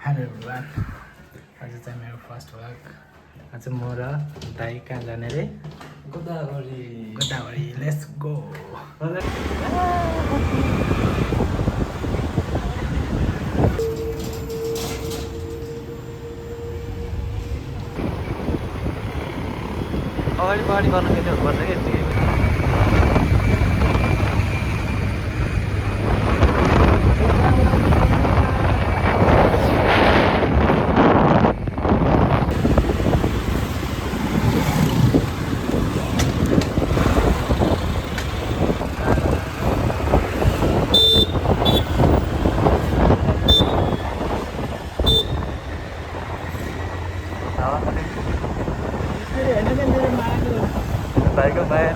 Hello everyone, आज चाहिँ मेरो फर्स्ट भ्लग। आज म र दाइ कहाँ जाने रे? गोदावरी। Let's go. अगाडि गर्नु फेरि हुनुपर्छ कि भाइको माया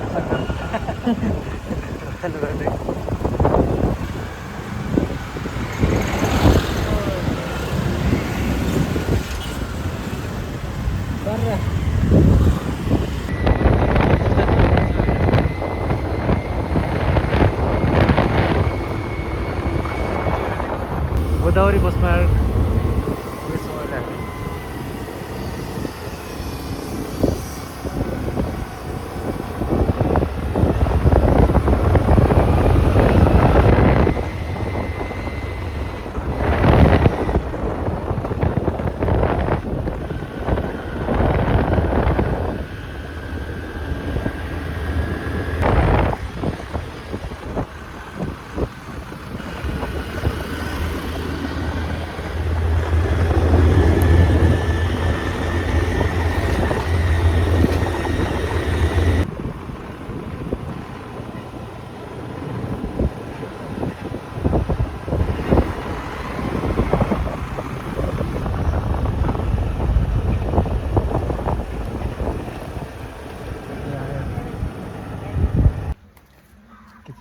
गोदावरी बसमा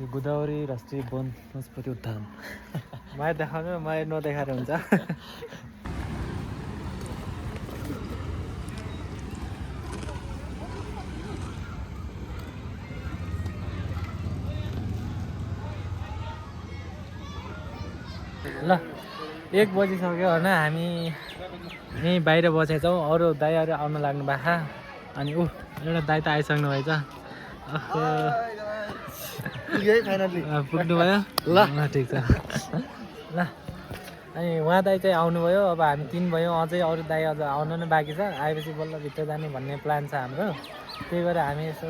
गोदावरी राष्ट्रिय वनस्पति उद्यान। माया देखाउनु, माया नदेखाएर हुन्छ। ल 1 बजिसक्यो होइन, हामी यहीँ बाहिर बसेछौँ। अरू दाइहरू आउन लाग्नु भएको। अनि एउटा दाइ त आइसक्नु भएछ। पुग्नु भयो ल, ठिक छ ल। अनि उहाँ दाइ चाहिँ आउनुभयो, अब हामी 3 भयौँ। अझै अरू दाइ अझ आउनु नै बाँकी छ। आएपछि बल्ल भित्र जाने भन्ने प्लान छ हाम्रो। त्यही भएर हामी यसो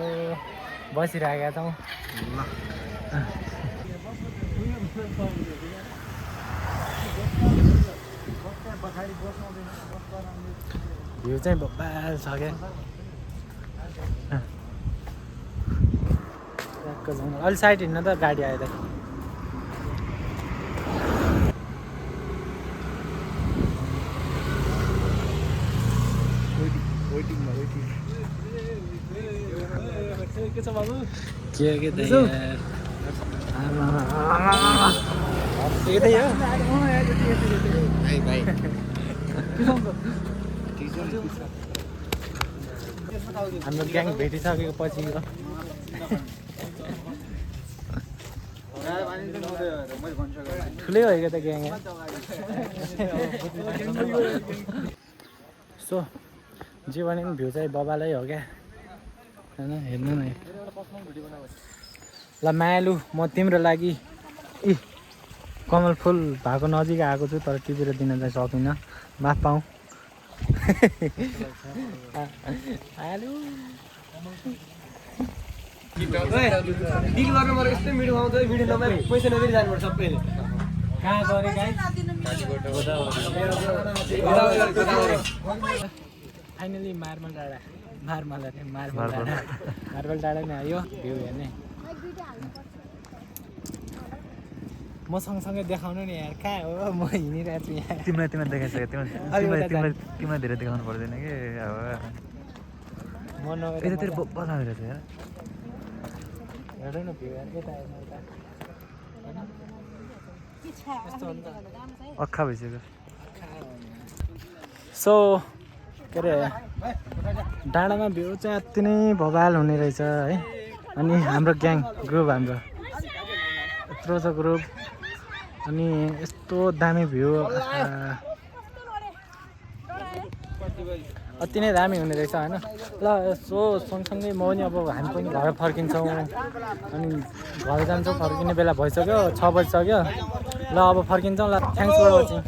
बसिरहेका छौँ। भ्यू चाहिँ बब्बाल छ क्या। अलि साइड हिँड्न त गाडी आयो त। के छ बाबु? के त हाम्रो ग्याङ भेटिसकेको पछि ठुलै हो क्या त ग्याङ। सो जे भने पनि भ्यू चाहिँ बबालै हो क्या होइन, हेर्नु न। ल मायालु, म तिम्रो लागि कमल फुल भएको नजिक आएको छु, तर टिपेर दिन चाहिँ सकिनँ। माफ पाऊँ। आलु कहाँ गरे फाइनली मार्बल डाँडा नै आयो भ्यू हेर्ने। म सँगसँगै देखाउनु नि यार, कहाँ हो म हिँडिरहेको छु यहाँ। तिमीलाई देखाइसक्यो। तिमीलाई धेरै देखाउनु पर्दैन कि अब म नगएर यतातिर बब्बा लागेको छ यार। हेर्नु न भ्यू यार, यता हेर्नु यता अक्खा भइसक्यो। सो के अरे डाँडामा भ्यू चाहिँ अति नै भवाल हुने रहेछ है। अनि हाम्रो ग्याङ ग्रुप, हाम्रो यत्रो छ ग्रुप। अनि यस्तो दामी भ्यू अति नै दामी हुने रहेछ होइन ल सो सँगसँगै म पनि अब हामी पनि घर फर्किन्छौँ अनि घर जान्छौँ फर्किने बेला भइसक्यो 6 बजिसक्यो ल अब फर्किन्छौँ ल थ्याङ्क्स फर वाचिङ